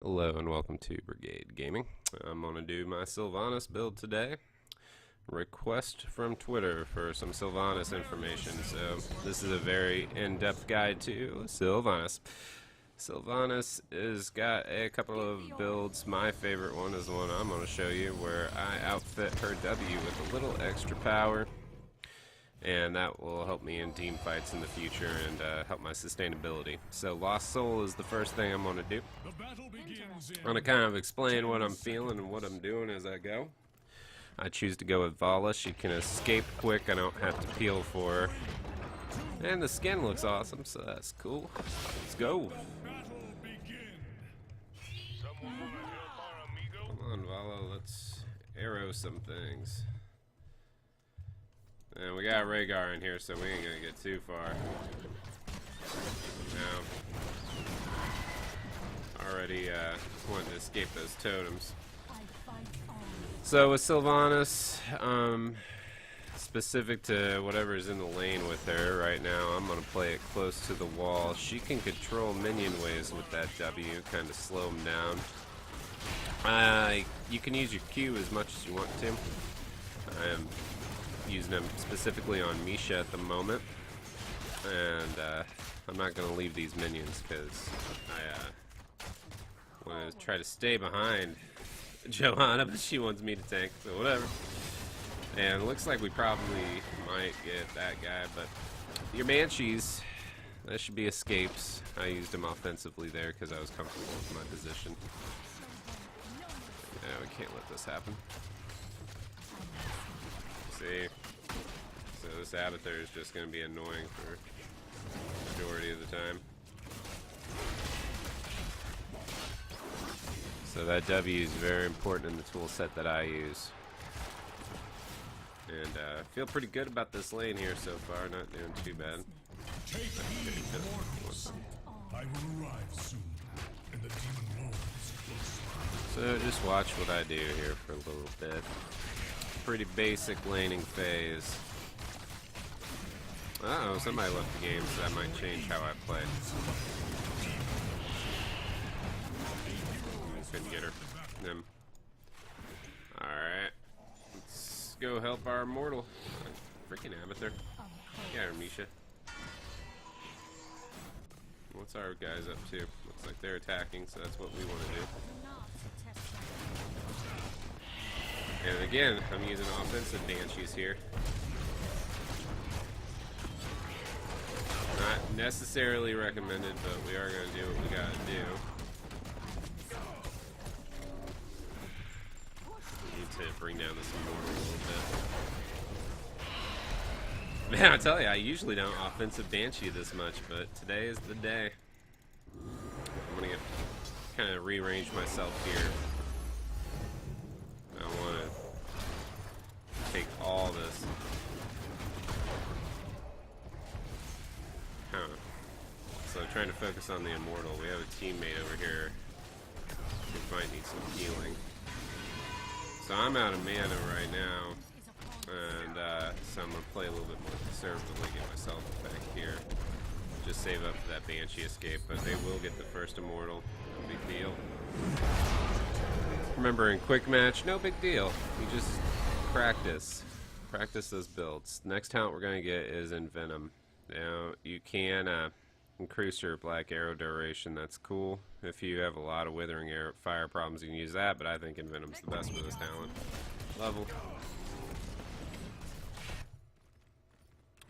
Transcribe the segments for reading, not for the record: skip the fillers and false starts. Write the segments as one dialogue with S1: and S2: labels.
S1: Hello and welcome to Brigade Gaming. I'm going to do my Sylvanas build today. Request from Twitter for some Sylvanas information. So this is a very in-depth guide to Sylvanas. Sylvanas has got a couple of builds. My favorite one is the one I'm going to show you, where I outfit her W with a little extra power. And that will help me in team fights in the future and help my sustainability. So Lost Soul is the first thing I'm going to do. I'm going to kind of explain what I'm feeling and what I'm doing as I go. I choose to go with Vala. She can escape quick. I don't have to peel for her. And the skin looks awesome, so that's cool. Let's go. Come on, Vala. Let's arrow some things. And we got Rhaegar in here, so we ain't gonna get too far. No. Already wanting to escape those totems. So with Sylvanas, specific to whatever's in the lane with her right now, I'm gonna play it close to the wall. She can control minion waves with that W, kind of slow them down. You can use your Q as much as you want to. I'm using them specifically on Misha at the moment, and I'm not going to leave these minions because I want to try to stay behind Johanna, but she wants me to tank, so whatever. And it looks like we probably might get that guy, but your Banshees, that should be escapes. I used them offensively there because I was comfortable with my position. Yeah, we can't let this happen. See, so this Avatar is just going to be annoying for the majority of the time. So that W is very important in the tool set that I use. And I feel pretty good about this lane here so far, not doing too bad.
S2: I will arrive soon, and the demon lord is close.
S1: So just watch what I do here for a little bit. Pretty basic laning phase. Uh-oh, somebody left the game, so that might change how I play. Couldn't get her. Them. Alright. Let's go help our immortal. Freaking Abathur. Yeah, Misha. What's our guys up to? Looks like they're attacking, so that's what we want to do. And again, I'm using offensive Banshees here. Not necessarily recommended, but we are going to do what we got to do. Need to bring down this immortal a little bit. Man, I tell you, I usually don't offensive Banshee this much, but today is the day. I'm going to kind of rearrange myself here. I want to take all this. Huh. So trying to focus on the immortal. We have a teammate over here who might need some healing. So I'm out of mana right now, and so I'm going to play a little bit more conservatively, get myself back here. Just save up for that Banshee escape, but they will get the first immortal. No big deal. Remember, in quick match, no big deal. You just practice those builds. Next talent we're going to get is in Venom. Now, you can increase your black arrow duration. That's cool. If you have a lot of withering arrow fire problems, you can use that, but I think Envenom's the best for this talent level.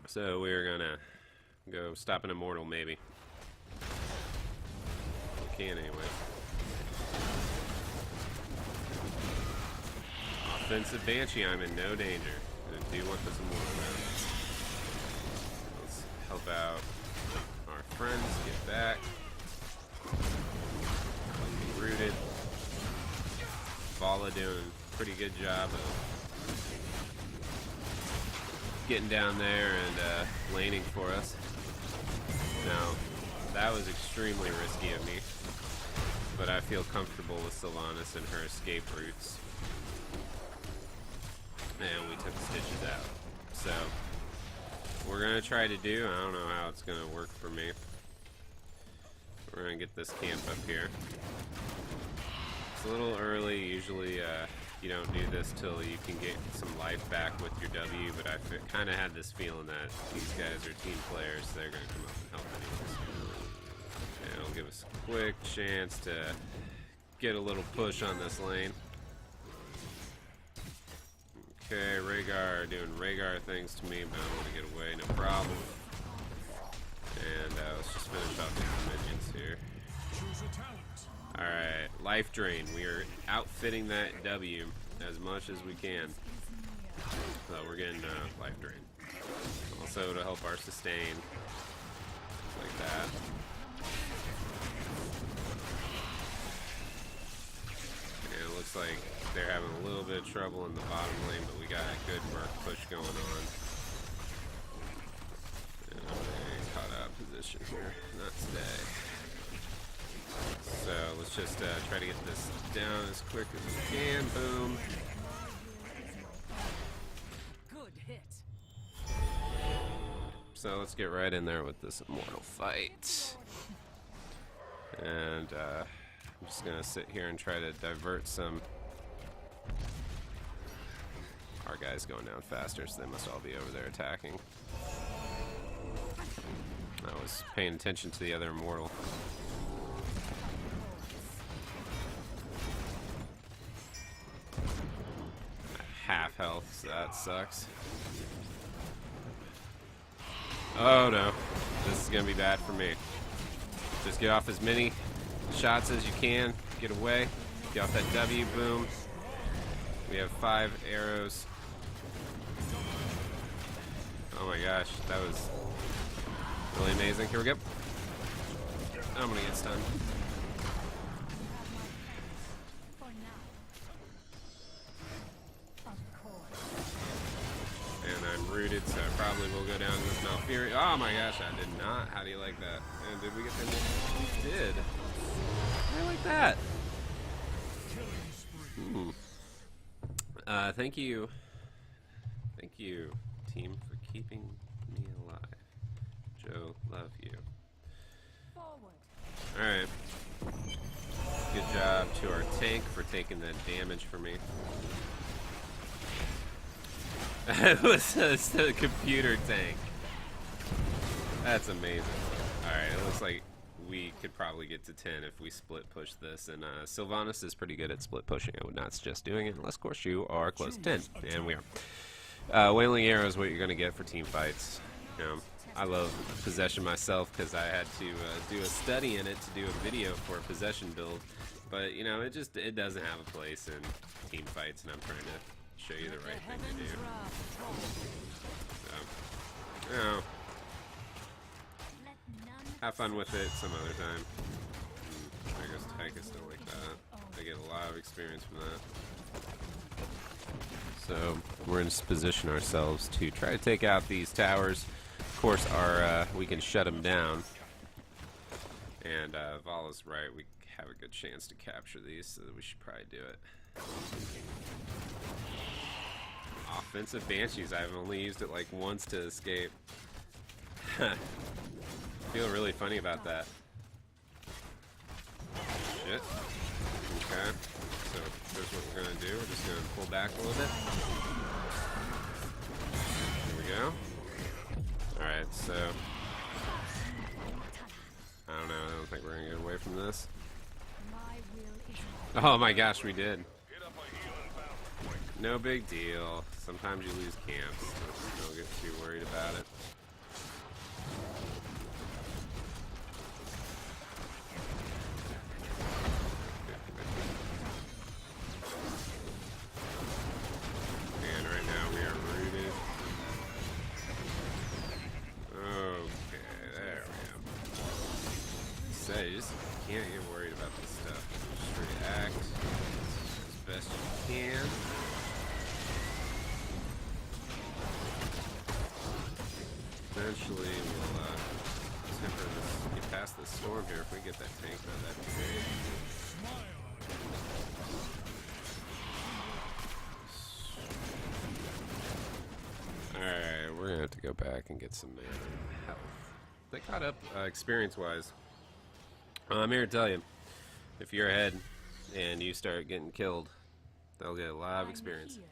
S1: So we're going to go stop an immortal, maybe. We can anyway. Offensive Banshee, I'm in no danger. I do want this immortal now. Let's help out our friends get back. Be rooted. Vala doing a pretty good job of getting down there and laning for us. Now, that was extremely risky of me, but I feel comfortable with Sylvanas and her escape routes. And we took the stitches out. So, what we're going to try to do, I don't know how it's going to work for me. We're going to get this camp up here. a little early. Usually you don't do this till you can get some life back with your W, but I kind of had this feeling that these guys are team players, so they're going to come up and help anyways. And it'll give us a quick chance to get a little push on this lane. Okay, Rhaegar doing Rhaegar things to me, but I want to get away, no problem. And let's just finish off these minions here. Alright, life drain. We are outfitting that W as much as we can. So we're getting life drain. Also to help our sustain. Like that. And it looks like they're having a little bit of trouble in the bottom lane, but we got a good Merc push going on. And I'm getting caught out of position here. Not today. So let's just try to get this down as quick as we can. Boom.
S3: Good hit.
S1: So let's get right in there with this immortal fight. And I'm just gonna sit here and try to divert some. Our guy's going down faster, so they must all be over there attacking. I was paying attention to the other immortal. Half health, so that sucks. Oh no, this is gonna be bad for me. Just get off as many shots as you can, get away, get off that W, boom. We have 5 arrows. Oh my gosh, that was really amazing. Here we go. I'm gonna get stunned. And I'm rooted, so I probably will go down with Malfuri. Oh my gosh, I did not. How do you like that? And did we get the We did. I like that. Thank you. Thank you, team, for keeping me alive. Joe, love you. Alright. Good job to our tank for taking that damage for me. It was a computer tank. That's amazing. Alright, it looks like we could probably get to 10 if we split push this. And Sylvanas is pretty good at split pushing. I would not suggest doing it unless, of course, you are close to 10. And we are. Wailing Arrow is what you're going to get for team fights. You know, I love Possession myself because I had to do a study in it to do a video for a Possession build. But, you know, it doesn't have a place in team fights, and I'm trying to show you the right thing to do. So, you know, have fun with it some other time. I guess Tyke is still like that. I get a lot of experience from that. So we're in position ourselves to try to take out these towers. Of course, we can shut them down. And Vala's right, we have a good chance to capture these, so we should probably do it. Offensive Banshees, I've only used it like once to escape. Feel really funny about that. Shit. Okay. So here's what we're gonna do. We're just gonna pull back a little bit. Here we go. Alright, so I don't know, I don't think we're gonna get away from this. Oh my gosh, we did. No big deal. Sometimes you lose camps, so don't get too worried about it. And right now we are rooted. Okay, there we go. So you just can't get worried about this stuff. Just react as best you can. Eventually we'll temper this, get past this storm here. If we get that tank though, that'd be great. Alright, we're gonna have to go back and get some health. They caught up experience-wise. I'm here to tell you, if you're ahead, and you start getting killed, they'll get a lot of
S3: I'm
S1: experience.
S3: here.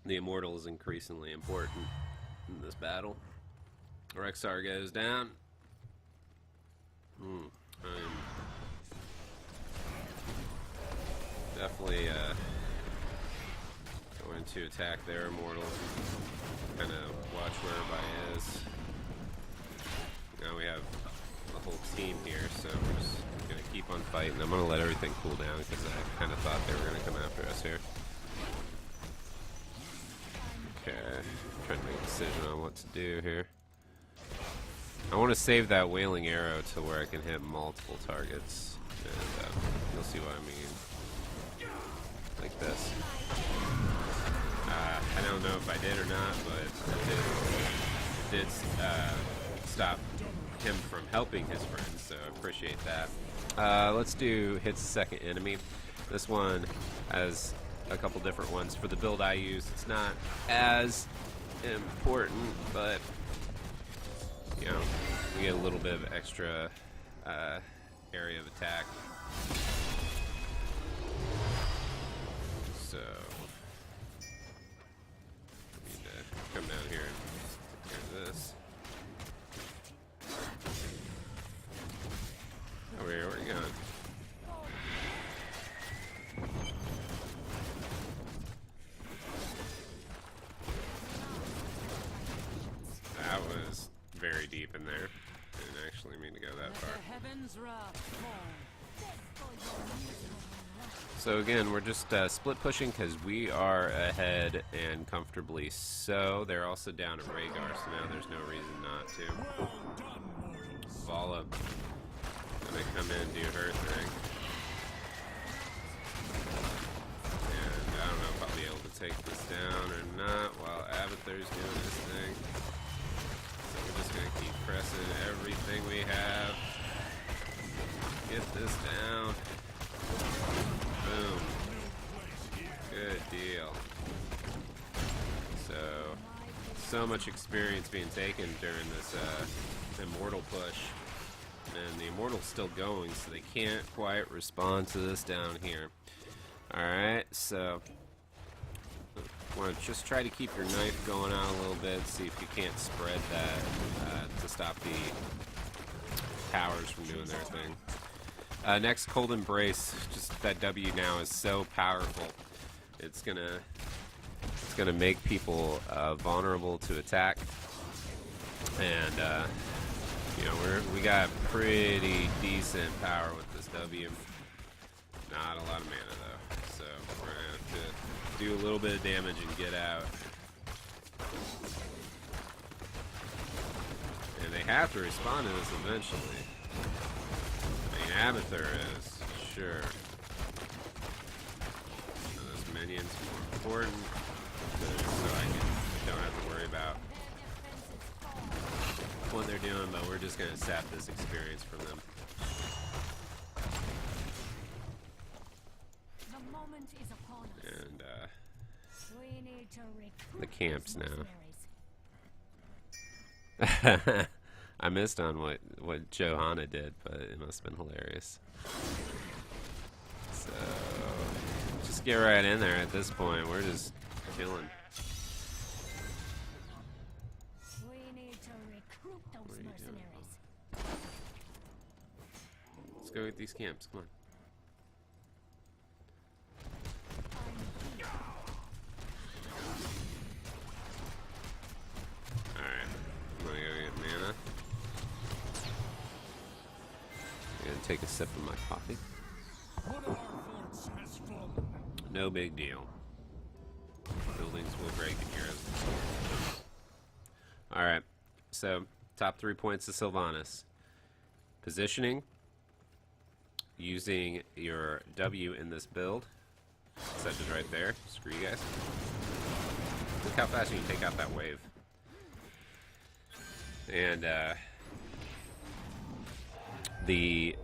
S1: The Immortal is increasingly important in this battle. Rexar goes down. I'm definitely going to attack their Immortal. Kind of watch where everybody is. Now we have the whole team here, so we're just going to keep on fighting. I'm going to let everything cool down because I kind of thought they were going to come after us here. Okay, trying to make a decision on what to do here. I want to save that Wailing Arrow to where I can hit multiple targets, and you'll see what I mean. Like this. I don't know if I did or not, but it did stop him from helping his friends, so I appreciate that. Let's do hits the second enemy. This one has a couple different ones. For the build I use, it's not as important, but you know, we get a little bit of extra area of attack. So we need to come down here and take care of this. Oh, where are you going? That was very deep in there. Didn't actually mean to go that
S3: Let
S1: far.
S3: the heavens wrath fall.
S1: So again, we're just split pushing because we are ahead and comfortably so. They're also down at Rhaegar, so now there's no reason not to. Vala gonna come in and do her thing. And I don't know if I'll be able to take this down or not while Abathur's doing his thing. So we're just gonna keep pressing everything we have. Get this down. Boom. Good deal. So much experience being taken during this Immortal push. And the Immortal's still going, so they can't quite respond to this down here. Alright, so want to just try to keep your knife going out a little bit, see if you can't spread that to stop the towers from doing their thing. Next, Cold Embrace. Just that W now is so powerful. It's gonna make people vulnerable to attack, and you know we got pretty decent power with this W. Not a lot of mana though, so we're gonna have to do a little bit of damage and get out. And they have to respond to this eventually. I mean, Abathur is, sure. So this minion's more important, so I don't have to worry about what they're doing, but we're just gonna sap this experience from them.
S3: The moment is upon us.
S1: And
S3: We need to recruit
S1: the camps
S3: those
S1: now.
S3: mercenaries.
S1: I missed on what Johanna did, but it must have been hilarious. So just get right in there at this point. We're just chilling.
S3: We need to recruit
S1: What
S3: those
S1: are you doing?
S3: mercenaries.
S1: Let's go get these camps. Come on. Alright. I'm gonna go get mana. I'm gonna take a sip of my coffee.
S2: One of our forts has fallen.
S1: No big deal. Buildings will break in heroes. Alright, so top 3 points of Sylvanas. Positioning, using your W in this build, such as right there. Screw you guys. Look how fast you can take out that wave. And the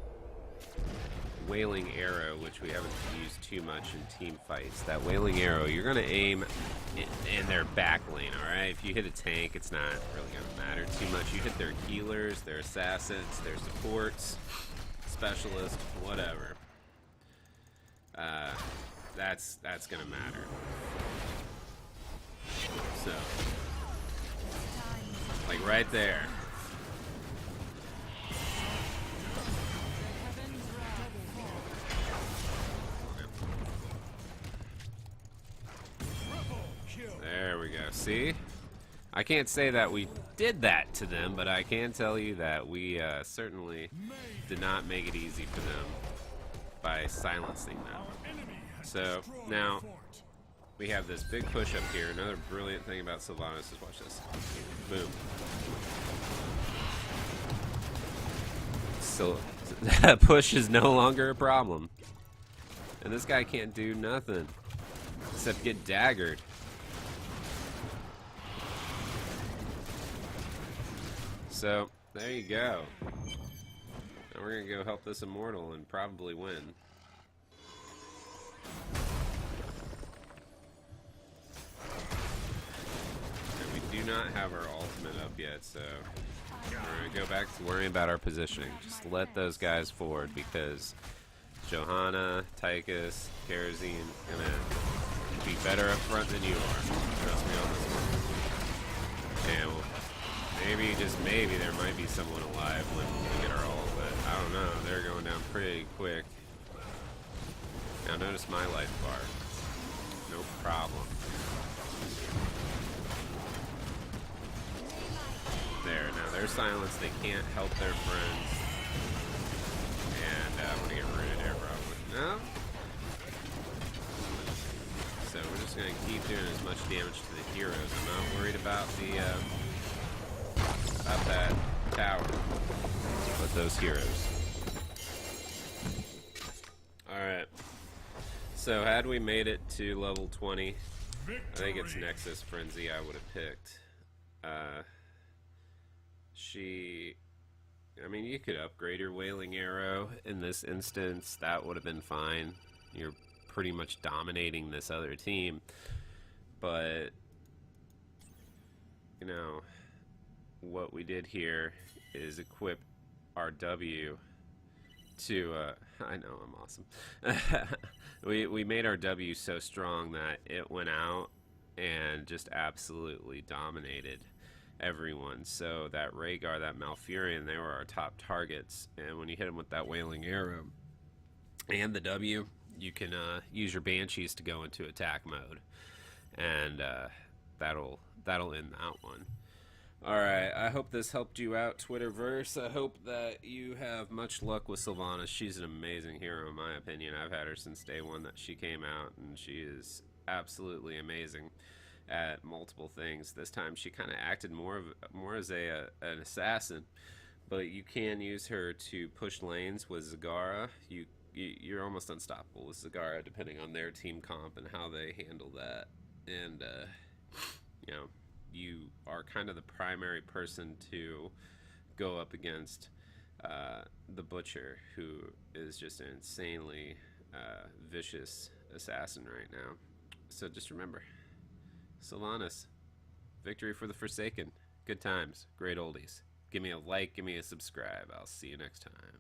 S1: Wailing Arrow, which we haven't used too much in team fights. That Wailing Arrow, you're going to aim in their back lane, alright? If you hit a tank, it's not really going to matter too much. You hit their healers, their assassins, their supports. It's specialist, whatever. That's gonna matter. So, like right there. There we go. See? I can't say that we did that to them, but I can tell you that we certainly did not make it easy for them by silencing them. So, now, we have this big push up here. Another brilliant thing about Sylvanas is watch this. Boom. So, push is no longer a problem. And this guy can't do nothing except get daggered. So, there you go. Now we're gonna go help this immortal and probably win. And we do not have our ultimate up yet, so we're gonna go back to worrying about our positioning. Just let those guys forward because Johanna, Tychus, Kerosene gonna be better up front than you are. Trust me on this one. And we'll maybe, just maybe, there might be someone alive when we get our ult, but I don't know. They're going down pretty quick. Now notice my life bar. No problem. There, now they're silenced. They can't help their friends. And I'm going to get rooted there probably. No? So we're just going to keep doing as much damage to the heroes. I'm not worried about the... up that tower with those heroes. Alright. So had we made it to level 20, I think it's Nexus Frenzy I would have picked. I mean, you could upgrade your Wailing Arrow in this instance. That would have been fine. You're pretty much dominating this other team. But, you know, what we did here is equip our W to I know I'm awesome. we made our W so strong that it went out and just absolutely dominated everyone. So that Rhaegar, that Malfurion, they were our top targets, and when you hit them with that Wailing Arrow and the W, you can use your Banshees to go into attack mode, and that'll end that one. Alright, I hope this helped you out, Twitterverse. I hope that you have much luck with Sylvanas. She's an amazing hero, in my opinion. I've had her since day one that she came out, and she is absolutely amazing at multiple things. This time she kind of acted more as an assassin, but you can use her to push lanes with Zagara. You're almost unstoppable with Zagara, depending on their team comp and how they handle that. And, you know, you are kind of the primary person to go up against the Butcher, who is just an insanely vicious assassin right now. So just remember, Sylvanas, victory for the Forsaken. Good times, great oldies. Give me a like, give me a subscribe. I'll see you next time.